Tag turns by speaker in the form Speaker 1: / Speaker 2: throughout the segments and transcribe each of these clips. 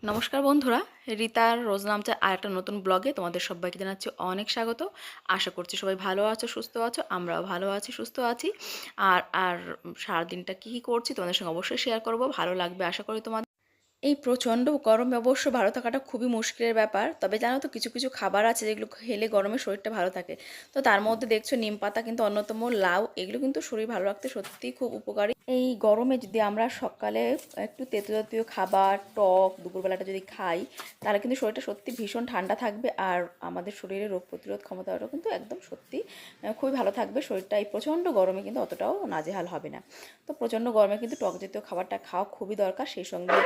Speaker 1: নমস্কার বন্ধুরা, রিতার রোজ নামচার আরেকটা নতুন ব্লগে তোমাদের সবাইকে জানাচ্ছি অনেক স্বাগত। আশা করছি সবাই ভালো আছো, সুস্থ আছো। আমরাও ভালো আছি, সুস্থ আছি। আর আর সারাদিনটা কী কী করছি তোমাদের সঙ্গে অবশ্যই শেয়ার করব, ভালো লাগবে আশা করি তোমাদের। এই প্রচণ্ড গরমে অবশ্য ভালো থাকাটা খুবই মুশকিলের ব্যাপার। তবে জানো তো, কিছু কিছু খাবার আছে যেগুলো খেলে গরমে শরীরটা ভালো থাকে। তো তার মধ্যে দেখছো নিম পাতা কিন্তু অন্যতম, লাউ, এগুলো কিন্তু শরীর ভালো রাখতে সত্যিই খুব উপকারী। এই গরমে যদি আমরা সকালে একটু তেতো জাতীয় খাবার, টক দুপুরবেলাটা যদি খাই, তাহলে কিন্তু শরীরটা সত্যি ভীষণ ঠান্ডা থাকবে। আর আমাদের শরীরের রোগ প্রতিরোধ ক্ষমতাটাও কিন্তু একদম সত্যি খুবই ভালো থাকবে। শরীরটা এই প্রচণ্ড গরমে কিন্তু অতটাও নাজেহাল হবে না। তো প্রচণ্ড গরমে কিন্তু টক জাতীয় খাবারটা খাওয়া খুবই দরকার। সেই সঙ্গে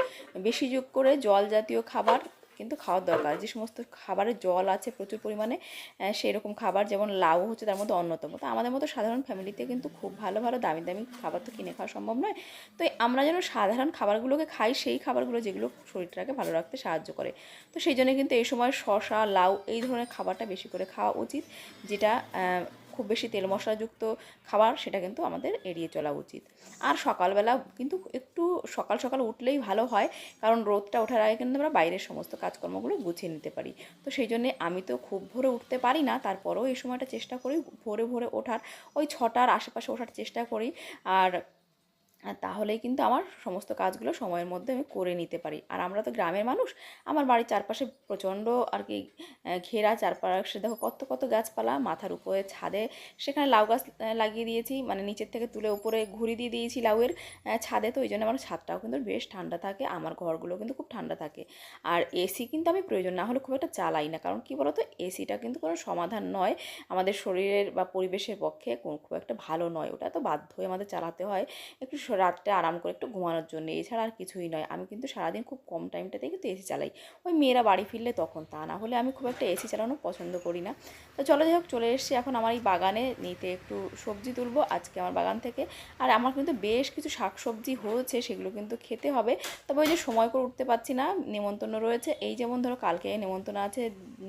Speaker 1: বেশি যোগ করে জল জাতীয় খাবার কিন্তু খাওয়ার দরকার। যে সমস্ত খাবারে জল আছে প্রচুর পরিমাণে, সেই রকম খাবার, যেমন লাউ হচ্ছে তার মধ্যে অন্যতম। তো আমাদের মতো সাধারণ ফ্যামিলিতে কিন্তু খুব ভালো ভালো দামি দামি খাবার তো কিনে খাওয়া সম্ভব নয়। তো আমরা যেন সাধারণ খাবারগুলোকে খাই, সেই খাবারগুলো যেগুলো শরীরটাকে ভালো রাখতে সাহায্য করে। তো সেই জন্য কিন্তু এই সময় শসা, লাউ এই ধরনের খাবারটা বেশি করে খাওয়া উচিত। যেটা খুব বেশি তেল মশলাযুক্ত খাবার, সেটা কিন্তু আমাদের এড়িয়ে চলা উচিত। আর সকালবেলা কিন্তু একটু সকাল সকাল উঠলেই ভালো হয়, কারণ রোদটা ওঠার আগে কিন্তু আমরা বাইরের সমস্ত কাজকর্মগুলো গুছিয়ে নিতে পারি। তো সেই জন্যে আমি তো খুব ভোরে উঠতে পারি না, তারপরেও এই সময়টা চেষ্টা করি ভোরে ভোরে ওঠার, ওই 6টার আশেপাশে ওঠার চেষ্টা করি। আর তাহলেই কিন্তু আমার সমস্ত কাজগুলো সময়ের মধ্যে আমি করে নিতে পারি। আর আমরা তো গ্রামের মানুষ, আমার বাড়ির চারপাশে প্রচণ্ড আর কি ঘেরা, চারপাশে দেখো কত কত গাছপালা, মাথার উপরে ছাদে সেখানে লাউ গাছ লাগিয়ে দিয়েছি, মানে নিচের থেকে তুলে উপরে ঘুরি দিয়ে দিয়েছি লাউয়ের ছাদে। তো ওই জন্য আমার ছাদটাও কিন্তু বেশ ঠান্ডা থাকে, আমার ঘরগুলো কিন্তু খুব ঠান্ডা থাকে। আর এসি কিন্তু আমি প্রয়োজন না হলে খুব একটা চালাই না, কারণ কী বলতো, এসিটা কিন্তু কোনো সমাধান নয় আমাদের শরীরের বা পরিবেশের পক্ষে, খুব একটা ভালো নয়। ওটা তো বাধ্য হয়ে আমাদের চালাতে হয় একটু রাত্রে আরাম করে একটু ঘুমানোর জন্য, এছাড়া আর কিছুই নয়। আমি কিন্তু সারাদিন খুব কম টাইমটাতেই কিন্তু এসি চালাই, ওই মেয়েরা বাড়ি ফিরলে তখন, তা না হলে আমি খুব একটা এসি চালানো পছন্দ করি না। তো চলো, যাই হোক, চলে এসেছি এখন আমার এই বাগানে নিতে একটু সবজি তুলবো আজকে আমার বাগান থেকে। আর আমার কিন্তু বেশ কিছু শাকসবজি হয়েছে, সেগুলো কিন্তু খেতে হবে। তবে ওই যে সময় করে উঠতে পারছি না, নেমন্তন্ন রয়েছে। এই যেমন ধরো কালকে নেমন্তন্ন আছে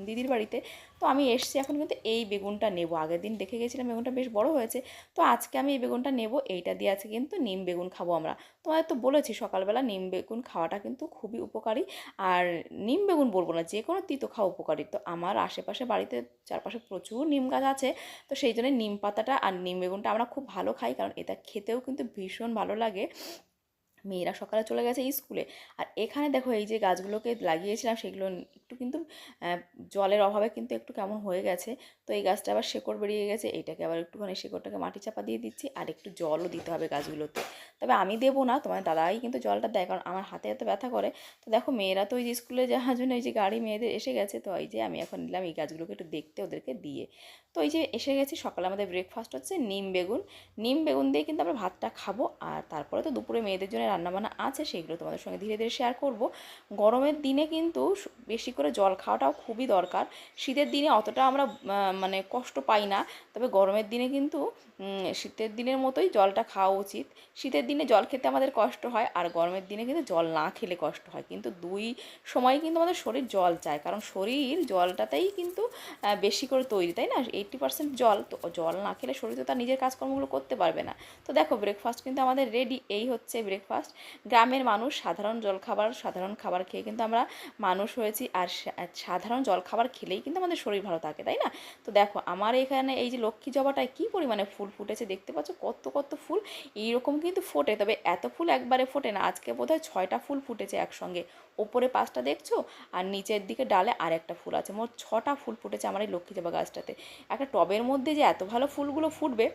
Speaker 1: দিদির বাড়িতে, তো আমি এসছি এখন কিন্তু এই বেগুনটা নেব। আগের দিন দেখে গেছিলাম বেগুনটা বেশ বড় হয়েছে, তো আজকে আমি এই বেগুনটা নেব। এইটা দিয়ে আছে কিন্তু নিম বেগুন খাবো আমরা। তোমাদের তো বলেছি সকালবেলা নিম বেগুন খাওয়াটা কিন্তু খুবই উপকারী। আর নিম বেগুন বলবো না, যে কোনো তিতো খাওয়া উপকারী। তো আমার আশেপাশে বাড়িতে চারপাশে প্রচুর নিম গাছ আছে, তো সেই জন্য নিম পাতাটা আর নিম বেগুনটা আমরা খুব ভালো খাই, কারণ এটা খেতেও কিন্তু ভীষণ ভালো লাগে। মেয়েরা সকালে চলে গেছে স্কুলে। আর এখানে দেখো এই যে গাছগুলোকে লাগিয়েছিলাম, সেগুলো একটু কিন্তু জলের অভাবে কিন্তু একটু কেমন হয়ে গেছে। তো এই গাছটা আবার শেকড় বেরিয়ে গেছে, এইটাকে আবার একটুখানি শেকড়টাকে মাটি চাপা দিয়ে দিচ্ছি, আর একটু জলও দিতে হবে গাছগুলোতে। তবে আমি দেবো না, তোমার দাদাই কিন্তু জলটা দেয়, কারণ আমার হাতে এত ব্যথা করে। তো দেখো মেয়েরা তো ওই যে স্কুলে যাওয়ার জন্য এই যে গাড়ি মেয়েদের এসে গেছে, তো এই যে আমি এখন নিলাম এই গাছগুলোকে একটু দেখতে ওদেরকে দিয়ে। তো এই যে এসে গেছি, সকালে আমাদের ব্রেকফাস্ট হচ্ছে নিম বেগুন। নিম বেগুন দিয়ে কিন্তু আমরা ভাতটা খাবো। আর তারপরে তো দুপুরে মেয়েদের জন্য রান্নাবান্না আছে, সেগুলো তোমাদের সঙ্গে ধীরে ধীরে শেয়ার করব। গরমের দিনে কিন্তু বেশি করে জল খাওয়াটাও খুবই দরকার। শীতের দিনে অতটা আমরা মানে কষ্ট পাই না, তবে গরমের দিনে কিন্তু শীতের দিনের মতোই জলটা খাওয়া উচিত। শীতের দিনে জল খেতে আমাদের কষ্ট হয়, আর গরমের দিনে কিন্তু জল না খেলে কষ্ট হয়। কিন্তু দুই সময় কিন্তু আমাদের শরীর জল চায়, কারণ শরীর জলটাতেই কিন্তু বেশি করে তৈরি, তাই না? 80% জল। তো জল না খেলে শরীর তো তার নিজের কাজকর্মগুলো করতে পারবে না। তো দেখো ব্রেকফাস্ট কিন্তু আমাদের রেডি, এই হচ্ছে ব্রেকফাস্ট। গ্রামের মানুষ সাধারণ জলখাবার, সাধারণ খাবার খেয়ে কিন্তু আমরা মানুষ হয়েছি। আর সাধারণ জলখাবার খেলেই কিন্তু আমাদের শরীর ভালো থাকে, তাই না? তো দেখো আমার এখানে এই যে লক্ষ্মী জবাটায় কী পরিমাণে ফুল ফুটেছে দেখতে পাচ্ছ, কত কত ফুল। এইরকম কিন্তু ফোটে, তবে এত ফুল একবারে ফোটে না। আজকে বোধহয় 6টা ফুল ফুটেছে একসঙ্গে। ওপরে 5টা দেখছো, আর নিচের দিকে ডালে আর একটা ফুল আছে। মোট 6টা ফুল ফুটেছে আমার এই লক্ষ্মী জবা গাছটাতে। একটা টবের মধ্যে যে এত ভালো ফুলগুলো ফুটবে,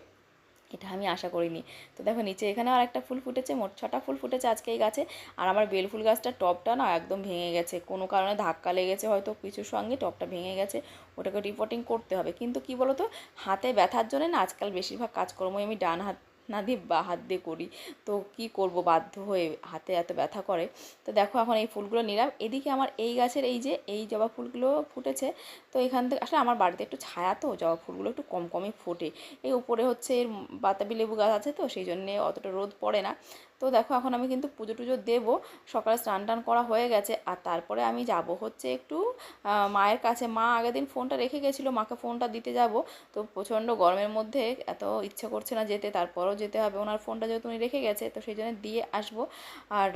Speaker 1: এটা আমি আশা করিনি। তো দেখো নিচে এখানে আর একটা ফুল ফুটেছে, মোট 6টা ফুল ফুটেছে আজকে এই গাছে। আর আমার বেলফুল গাছটার টবটা না একদম ভেঙে গেছে, কোনো কারণে ধাক্কা লেগেছে হয়তো কিছুর সঙ্গে, টবটা ভেঙে গেছে। ওটাকে রিপোর্টিং করতে হবে। কিন্তু কি বলো তো, হাতে ব্যথার জন্য না আজকাল বেশিরভাগ কাজকর্মই আমি ডান হাত না দিয়ে বা হাত দিয়ে করি। তো কি করব, বাধ্য হয়ে, হাতে এত ব্যথা করে। তো দেখো এখন এই ফুলগুলো নিলাম। এদিকে আমার এই গাছের এই যে এই জবা ফুলগুলো ফুটেছে। তো এখান থেকে আসলে আমার বাড়িতে একটু ছায়া, তো জবা ফুলগুলো একটু কম কমই ফোটে। এই উপরে হচ্ছে এর বাতাবি লেবু গাছ আছে, তো সেই জন্যে অতটা রোদ পড়ে না। তো দেখো এখন আমি কিন্তু পুজো টুজো দেবো। সকালে স্নান টান করা হয়ে গেছে। আর তারপরে আমি যাব হচ্ছে একটু মায়ের কাছে। মা আগের দিন ফোনটা রেখে গেছিলো, মাকে ফোনটা দিতে যাব। তো প্রচণ্ড গরমের মধ্যে এত ইচ্ছা করছে না যেতে, তারপরেও যেতে হবে। ওনার ফোনটা যেহেতু উনি রেখে গেছে, তো সেই জন্য দিয়ে আসবো। আর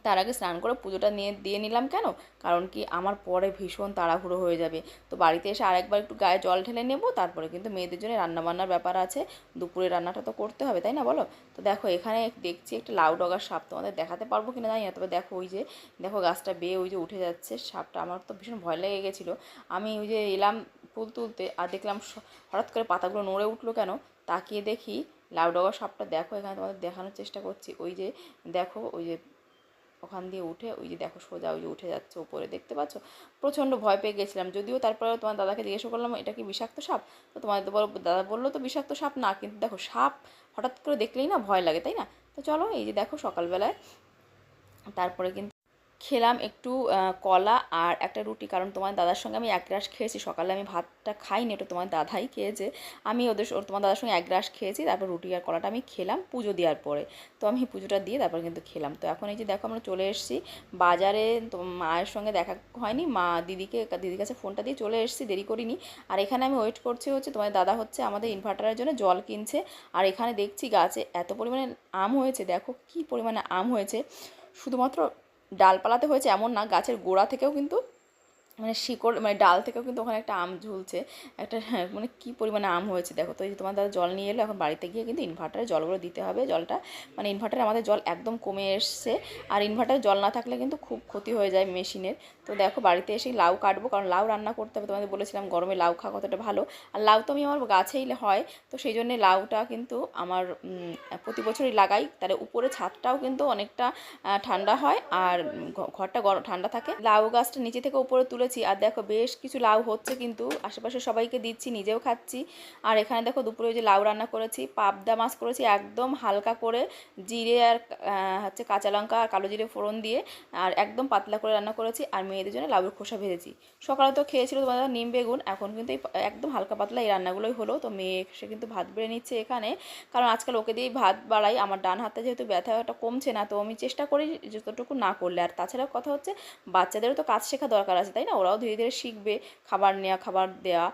Speaker 1: তার আগে স্নান করে পুজোটা দিয়ে নিলাম। কেন? কারণ কি আমার পরে ভীষণ তাড়াহুড়ো হয়ে যাবে। তো বাড়িতে এসে আরেকবার একটু গায়ে জল ঢেলে নেব, তারপরে কিন্তু মেয়েদের জন্য রান্নাবান্নার ব্যাপার আছে। দুপুরে রান্নাটা তো করতে হবে, তাই না বলো? তো দেখো এখানে দেখছি একটা লাউ ডগার সাপ, তোমাদের দেখাতে পারবো কিনা জানি না, তবে দেখো ওই যে দেখো গাছটা বেয়ে ওই যে উঠে যাচ্ছে সাপটা। আমার তো ভীষণ ভয় লেগে গেছিলো। আমি ওই যে এলাম ফুল তুলতে, আর দেখলাম হঠাৎ করে পাতাগুলো নড়ে উঠলো কেন, তাকিয়ে দেখি লাউ ডগার সাপটা। দেখো এখানে তোমাদের দেখানোর চেষ্টা করছি, ওই যে দেখো ওই যে ওখান দিয়ে উঠে ওই যে দেখো সোজা ওই যে উঠে যাচ্ছে ওপরে, দেখতে পাচ্ছ? প্রচণ্ড ভয় পেয়ে গেছিলাম। যদিও তারপরে তোমার দাদাকে জিজ্ঞেস করলাম এটা কি বিষাক্ত সাপ, তো তোমাদের দাদা বললো তো বিষাক্ত সাপ না, কিন্তু দেখো সাপ হঠাৎ করে দেখলেই না ভয় লাগে, তাই না? তো চলো এই যে দেখো সকালবেলায় তারপরে কিন্তু খেলাম একটু কলা আর একটা রুটি, কারণ তোমার দাদার সঙ্গে আমি এক গ্রাস খেয়েছি সকালে। আমি ভাতটা খাইনি, ওটা তোমার দাদাই খেয়েছে। আমি তোমার দাদার সঙ্গে এক গ্রাস খেয়েছি, তারপর রুটি আর কলাটা আমি খেলাম পুজো দেওয়ার পরে। তো আমি পুজোটা দিয়ে তারপর কিন্তু খেলাম। তো এখন এই যে দেখো আমরা চলে এসেছি বাজারে। তো মায়ের সঙ্গে দেখা হয়নি, দিদির কাছে ফোনটা দিয়ে চলে এসেছি, দেরি করিনি। আর এখানে আমি ওয়েট করছি হচ্ছে তোমার দাদা হচ্ছে আমাদের ইনভার্টারের জন্য জল কিনছে। আর এখানে দেখছি গাছে এত পরিমাণে আম হয়েছে, দেখো কি পরিমাণে আম হয়েছে। শুধুমাত্র ডালপালাতে হয়েছে এমন না, গাছের গোড়া থেকেও কিন্তু মানে শিকড় মানে ডাল থেকেও কিন্তু ওখানে একটা আম ঝুলছে একটা। হ্যাঁ, মানে কী পরিমাণে আম হয়েছে দেখো। তো এই যে তোমার দাদা জল নিয়ে এলো, এখন বাড়িতে গিয়ে কিন্তু ইনভার্টারে জলগুলো দিতে হবে। জলটা মানে ইনভার্টারে আমাদের জল একদম কমে এসছে, আর ইনভার্টারে জল না থাকলে কিন্তু খুব ক্ষতি হয়ে যায় মেশিনের। তো দেখো বাড়িতে এসে লাউ কাটবো, কারণ লাউ রান্না করতে হবে। তোমাদের বলেছিলাম গরমে লাউ খাওয়া কতটা ভালো। আর লাউ তো আমি আমার গাছেই হয়, তো সেই জন্যে লাউটা কিন্তু আমার প্রতি বছরই লাগাই। তাহলে উপরে ছাদটাও কিন্তু অনেকটা ঠান্ডা হয়, আর ঘরটা ঠান্ডা থাকে। লাউ গাছটা নিচে থেকে উপরে তুলেছি, আর দেখো বেশ কিছু লাউ হচ্ছে, কিন্তু আশেপাশে সবাইকে দিচ্ছি, নিজেও খাচ্ছি। আর এখানে দেখো দুপুরে ওই যে লাউ রান্না করেছি, পাবদা মাছ করেছি একদম হালকা করে জিরে আর হচ্ছে কাঁচা লঙ্কা আর কালো জিরে ফোড়ন দিয়ে, আর একদম পাতলা করে রান্না করেছি। আর মেয়েদের জন্য লাউয়ের খোসা ভেজেছি। সকালে তো খেয়েছিল তোমাদের নিম বেগুন, এখন কিন্তু একদম হালকা পাতলা এই রান্নাগুলোই হলো। তো মেয়ে সে কিন্তু ভাত বেড়ে নিচ্ছে এখানে, কারণ আজকাল ওকে দিয়েই ভাত বাড়াই। আমার ডান হাতে যেহেতু ব্যথাটা কমছে না, তো আমি চেষ্টা করি যতটুকু না করলে। আর তাছাড়াও কথা হচ্ছে বাচ্চাদেরও তো কাজ শেখা দরকার আছে, তাই না? ওরাও ধীরে ধীরে শিখবে, খাবার নেওয়া, খাবার দেওয়া।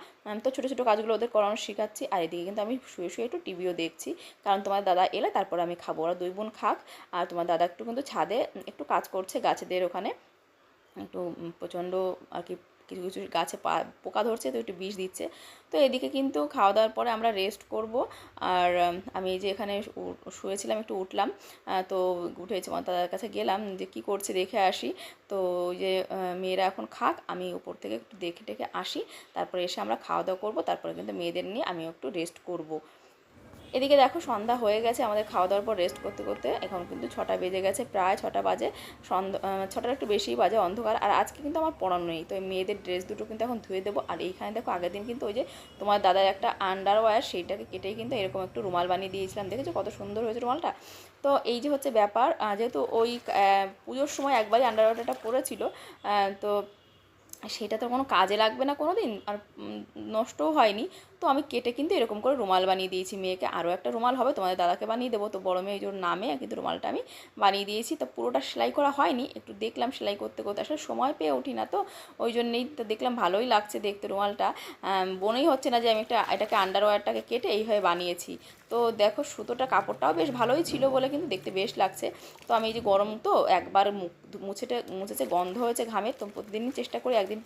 Speaker 1: তো ছোটো ছোটো কাজগুলো ওদের করানো শেখাচ্ছি। আর এদিকে কিন্তু আমি শুয়ে শুয়ে একটু টিভিও দেখছি, কারণ তোমার দাদা এলে তারপরে আমি খাবো। ওরা দুই বোন খাক। আর তোমার দাদা একটু কিন্তু ছাদে একটু কাজ করছে গাছেদের ওখানে, একটু প্রচণ্ড আর কি কিছু কিছু গাছে পোকা ধরছে, তো একটু বিষ দিচ্ছে। তো এদিকে কিন্তু খাওয়া দাওয়ার পরে আমরা রেস্ট করব। আর আমি এই যে এখানে শুয়েছিলাম, একটু উঠলাম। তো উঠে তোমার দাদার কাছে গেলাম যে কী করছে দেখে আসি। তো ওই যে মেয়েরা এখন খাক, আমি উপর থেকে একটু দেখে টেকে আসি, তারপরে এসে আমরা খাওয়া দাওয়া করবো। তারপরে কিন্তু মেয়েদের নিয়ে আমিও একটু রেস্ট করব। এদিকে দেখো সন্ধ্যা হয়ে গেছে, আমাদের খাওয়া দাওয়ার পর রেস্ট করতে করতে এখন কিন্তু 6টা বেজে গেছে, প্রায় 6টা বাজে। 6টার একটু বেশিই বাজে, অন্ধকার। আর আজকে কিন্তু আমার পড়ানো নেই, তো মেয়েদের ড্রেস দুটো কিন্তু এখন ধুয়ে দেবো। আর এইখানে দেখো আগের দিন কিন্তু ওই যে তোমার দাদার একটা আন্ডারওয়্যার, সেইটাকে কেটেই কিন্তু এরকম একটু রুমাল বানিয়ে দিয়েছিলাম, দেখেছো কত সুন্দর হয়েছে রুমালটা। তো এই যে হচ্ছে ব্যাপার, যেহেতু ওই পুজোর সময় একবারই আন্ডারওয়্যারটা পরেছিল, তো সেটা তো কোনো কাজে লাগবে না কোনো দিন, আর নষ্টও হয়নি। তো আমি কেটে কিন্তু এরকম করে রুমাল বানিয়ে দিয়েছি মেয়েকে। আরও একটা রুমাল হবে, তোমাদের দাদাকে বানিয়ে দেবো। তো বড় মেয়ে ওর নামে কিন্তু রুমালটা আমি বানিয়ে দিয়েছি। তো পুরোটা সেলাই করা হয়নি, একটু দেখলাম সেলাই করতে করতে, আসলে সময় পেয়ে উঠি না, তো ওই জন্যেই তো দেখলাম ভালোই লাগছে দেখতে রুমালটা। মনেই হচ্ছে না যে আমি এটাকে আন্ডারওয়্যারটাকে কেটে এইভাবে বানিয়েছি। তো দেখো সুতোটা কাপড়টাও বেশ ভালোই ছিল বলে কিন্তু দেখতে বেশ লাগছে। তো আমি এই যে গরম তো একবার মুছেছে, গন্ধ হয়েছে ঘামের, তো প্রতিদিনই চেষ্টা করি একদিন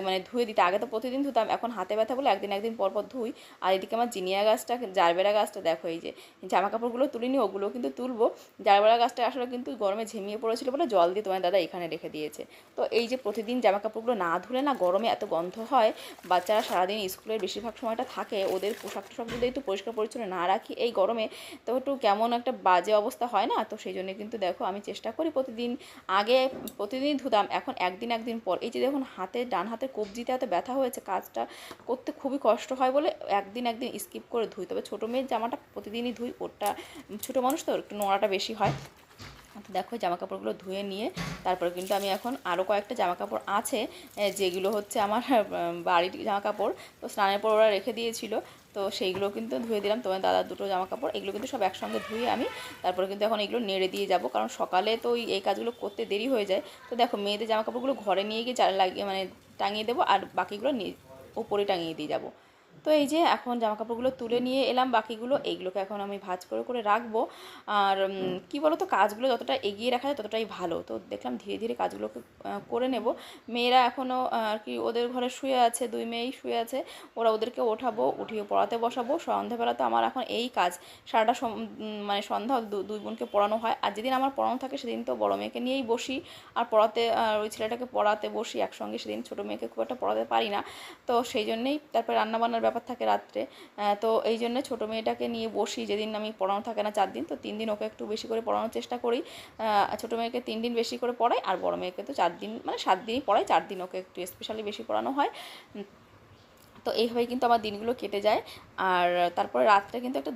Speaker 1: মানে ধুয়ে দিতে। আগে তো প্রতিদিন ধুতাম, এখন হাতে ব্যথা বলে একদিন একদিন পর পর ধুই। আর এদিকে আমার জিনিয়া গাছটা, জারবেরা গাছটা দেখো, এই যে জামা কাপড়গুলো তুলিনি, ওগুলো কিন্তু তুলবো। জারবেরা গাছটা আসলে কিন্তু গরমে ঝিমিয়ে পড়েছিল বলে জল দিয়ে তোমার দাদা এখানে রেখে দিয়েছে। তো এই যে প্রতিদিন জামা কাপড়গুলো না ধুলে না গরমে এত গন্ধ হয়। বাচ্চারা সারাদিন স্কুলের বেশিরভাগ সময়টা থাকে, ওদের পোশাক টোশাক যদি একটু পরিষ্কার পরিচ্ছন্ন না রাখি এই গরমে, তো একটু কেমন একটা বাজে অবস্থা হয় না? তো সেই জন্য কিন্তু দেখো আমি চেষ্টা করি প্রতিদিন, আগে প্রতিদিনই ধুতাম, এখন একদিন একদিন পর। এই যে দেখুন ডান হাতের কবজিতে এত ব্যথা হয়েছে, কাজটা করতে খুবই কষ্ট হয় বলে একদিন একদিন স্কিপ করে ধুই। তবে ছোটো মেয়ের জামাটা প্রতিদিনই ধুই, ওরটা ছোটো মানুষ তো একটু নোংরাটা বেশি হয়। তো দেখো জামা কাপড়গুলো ধুয়ে নিয়ে তারপরে কিন্তু আমি এখন আরও কয়েকটা জামা কাপড় আছে, যেগুলো হচ্ছে আমার বাড়ির জামা কাপড়, তো স্নানের পর ওরা রেখে দিয়েছিল, তো সেইগুলো কিন্তু ধুয়ে দিলাম। তোমার দাদার দুটো জামা কাপড়, এগুলো কিন্তু সব একসঙ্গে ধুয়ে আমি তারপরে কিন্তু এখন এগুলো নেড়ে দিয়ে যাব, কারণ সকালে তো এই কাজগুলো করতে দেরি হয়ে যায়। তো দেখো মেয়েদের জামা কাপড়গুলো ঘরে নিয়ে গিয়ে লাগিয়ে মানে টাঙিয়ে দেবো, আর বাকিগুলো উপরে টাঙিয়ে দিয়ে যাব। তো এই যে এখন জামাকাপড়গুলো তুলে নিয়ে এলাম, বাকিগুলো এইগুলোকে এখন আমি ভাঁজ করে করে রাখবো। আর কি বলো তো, কাজগুলো যতটা এগিয়ে রাখা যায় ততটাই ভালো। তো দেখলাম ধীরে ধীরে কাজগুলোকে করে নেব। মেয়েরা এখনও আর কি ওদের ঘরে শুয়ে আছে, দুই মেয়েই শুয়ে আছে। ওদেরকে ওঠাবো, উঠিয়ে পড়াতে বসাবো। সন্ধ্যাবেলা তো আমার এখন এই কাজ, সারাটা মানে সন্ধ্যা দুই বোনকে পড়ানো হয়। আর যেদিন আমার পড়ানো থাকে সেদিন তো বড় মেয়েকে নিয়েই বসি আর পড়াতে, আর ওই ছেলেটাকে পড়াতে বসি একসঙ্গে। সেদিন ছোটো মেয়েকে খুব একটা পড়াতে পারি না, তো সেই জন্যেই তারপরে রান্নাবান্নার ব্যাপার থাকে রাত্রে। তো এই জন্য ছোটো মেয়েটাকে নিয়ে বসি যেদিন আমি পড়ানো থাকে না 4 দিন, তো 3 দিন ওকে একটু বেশি করে পড়ানোর চেষ্টা করি। ছোটো মেয়েকে 3 দিন বেশি করে পড়াই, আর বড় মেয়েকে তো 4 দিন, মানে 7 দিনই পড়াই, 4 দিন ওকে একটু স্পেশালি বেশি পড়ানো হয়। তো এইভাবেই কিন্তু আমার দিনগুলো কেটে যায়। আর তারপরে রাত্রে কিন্তু একটা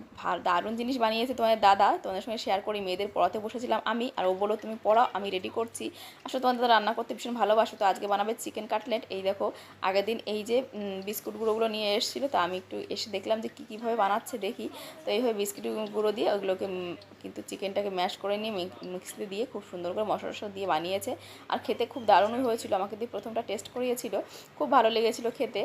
Speaker 1: দারুণ জিনিস বানিয়েছে তোমাদের দাদা, তোমাদের সঙ্গে শেয়ার করি। মেয়েদের পড়াতে বসেছিলাম আমি, আর ও বলো তুমি পড়াও, আমি রেডি করছি। আসলে তোমাদের দাদা রান্না করতে ভীষণ ভালোবাসো, তো আজকে বানাবে চিকেন কাটলেট। এই দেখো, আগের দিন এই যে বিস্কুট গুঁড়োগুলো নিয়ে এসেছিলো, তো আমি একটু এসে দেখলাম যে কীভাবে বানাচ্ছে দেখি। তো এইভাবে বিস্কুট গুঁড়ো দিয়ে ওগুলোকে কিন্তু চিকেনটাকে ম্যাশ করে নিয়ে মিক্সিতে দিয়ে খুব সুন্দর করে মশলা টশলা দিয়ে বানিয়েছে। আর খেতে খুব দারুণই হয়েছিল, আমাকে দিয়ে প্রথমটা টেস্ট করিয়েছিল, খুব ভালো লেগেছিলো খেতে।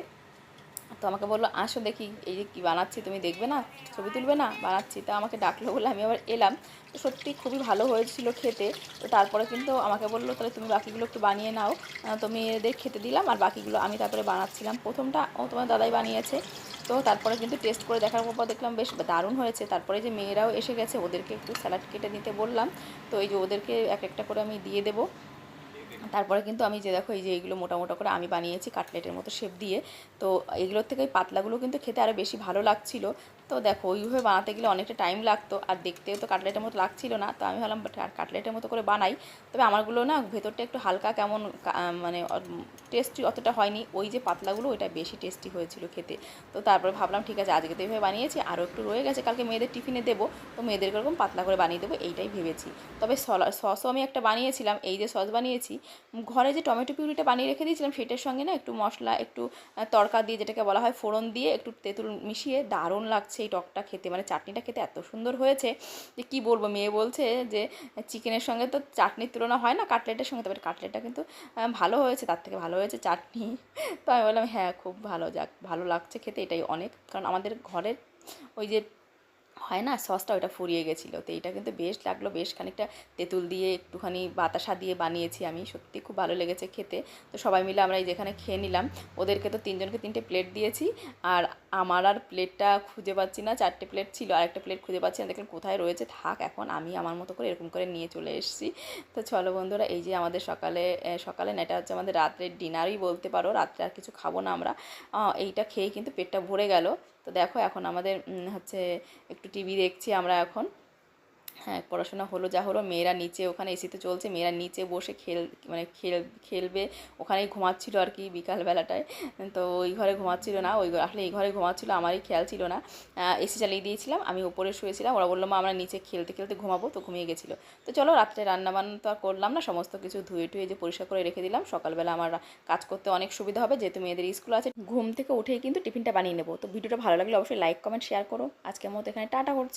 Speaker 1: তো আমাকে বললো আসো দেখি এই যে কী বানাচ্ছি, তুমি দেখবে না, ছবি তুলবে না, বানাচ্ছি। তা আমাকে ডাকলো বলে আমি আবার এলাম। তো সত্যি খুবই ভালো হয়েছিল খেতে। তো তারপরে কিন্তু আমাকে বললো তাহলে তুমি বাকিগুলো একটু বানিয়ে নাও। তুমি এদের খেতে দিলাম, আর বাকিগুলো আমি তারপরে বানাচ্ছিলাম। প্রথমটা তোমার দাদাই বানিয়েছে। তো তারপরে কিন্তু টেস্ট করে দেখার পর দেখলাম বেশ দারুণ হয়েছে। তারপরে যে মেয়েরাও এসে গেছে, ওদেরকে একটু স্যালাড কেটে নিতে বললাম। তো এই যে ওদেরকে এক একটা করে আমি দিয়ে দেবো। তারপরে কিন্তু আমি যে দেখো এই যে এইগুলো মোটা মোটা করে আমি বানিয়েছি কাটলেটের মতো শেপ দিয়ে। তো এইগুলোর থেকে ওই পাতলাগুলো কিন্তু খেতে আরও বেশি ভালো লাগছিলো। তো দেখো ওইভাবে বানাতে গেলে অনেকটা টাইম লাগতো, আর দেখতেও তো কাটলেটের মতো লাগছিলো না। তো আমি ভাবলাম কাটলেটের মতো করে বানাই। তবে আমারগুলো না ভেতরটা একটু হালকা কেমন মানে টেস্টি অতটা হয়নি, ওই যে পাতলাগুলো ওইটা বেশি টেস্টি হয়েছিল খেতে। তো তারপরে ভাবলাম ঠিক আছে, আজকে তো এইভাবে বানিয়েছি, আরও একটু রয়ে গেছে, কালকে মেয়েদের টিফিনে দেবো। তো মেয়েদের এরকম পাতলা করে বানিয়ে দেবো, এইটাই ভেবেছি। তবে সসও আমি একটা বানিয়েছিলাম, এই যে সস বানিয়েছি ঘরে, যে টমেটো পিউরিটা বানিয়ে রেখে দিয়েছিলাম সেটার সঙ্গে না একটু মশলা, একটু তড়কা দিয়ে, যেটাকে বলা হয় ফোড়ন দিয়ে, একটু তেঁতুল মিশিয়ে দারুণ লাগছে এই টকটা খেতে। মানে চাটনিটা খেতে এত সুন্দর হয়েছে যে কী বলবো। মেয়ে বলছে যে চিকেনের সঙ্গে তো চাটনির তুলনা হয় না কাটলেটের সঙ্গে, তবে কাটলেটটা কিন্তু ভালো হয়েছে, তার থেকে ভালো হয়েছে চাটনি। তো আমি বললাম হ্যাঁ খুব ভালো, যাক ভালো লাগছে খেতে, এটাই অনেক। কারণ আমাদের ঘরের ওই যে হয় না সসটা, ওটা ফুরিয়ে গেছিলো। তো এইটা কিন্তু বেশ লাগলো, বেশ খানিকটা তেঁতুল দিয়ে একটুখানি বাতাসা দিয়ে বানিয়েছি আমি, সত্যি খুব ভালো লেগেছে খেতে। তো সবাই মিলে আমরা এই যেখানে খেয়ে নিলাম। ওদেরকে তো 3 জনকে 3টে প্লেট দিয়েছি, আর আমার আর প্লেটটা খুঁজে পাচ্ছি না। 4টে প্লেট ছিল, আর একটা প্লেট খুঁজে পাচ্ছি না, দেখলাম কোথায় রয়েছে, থাক এখন আমি আমার মতো করে এরকম করে নিয়ে চলে এসেছি। তো চলো বন্ধুরা, এই যে আমাদের সকালে না, এটা হচ্ছে আমাদের রাত্রের ডিনারই বলতে পারো, রাত্রে আর কিছু খাবো না আমরা। এইটা খেয়ে কিন্তু পেটটা ভরে গেল। তো দেখো এখন আমাদের হচ্ছে একটু টিভি দেখছি আমরা এখন। হ্যাঁ, পড়াশোনা হলো যা হলো, মেয়েরা নিচে, ওখানে এসিতে চলছে, মেয়েরা নিচে বসে মানে খেলবে, ওখানেই ঘুমাচ্ছিল আর কি বিকালবেলাটায়। তো ওই ঘরে ঘুমাচ্ছিল না, আসলে এই ঘরে ঘুমাচ্ছিল, আমারই খেয়াল ছিল না। এসি চালিয়ে দিয়েছিলাম, আমি উপরে শুয়েছিলাম, ওরা বললো মা আমরা নিচে খেলতে খেলতে ঘুমাবো, তো ঘুমিয়ে গেছিলো। তো চলো রাত্রে রান্নাবান্না তো আর করলাম না, সমস্ত কিছু ধুয়ে টুয়ে যে পরিষ্কার করে রেখে দিলাম, সকালবেলা আমার কাজ করতে অনেক সুবিধা হবে, যেহেতু মেয়েদের স্কুল আছে। ঘুম থেকে উঠেই কিন্তু টিফিনটা বানিয়ে নেবো। তো ভিডিওটা ভালো লাগলে অবশ্যই লাইক কমেন্ট শেয়ার করো। আজকের মতো এখানে টাটা করছি।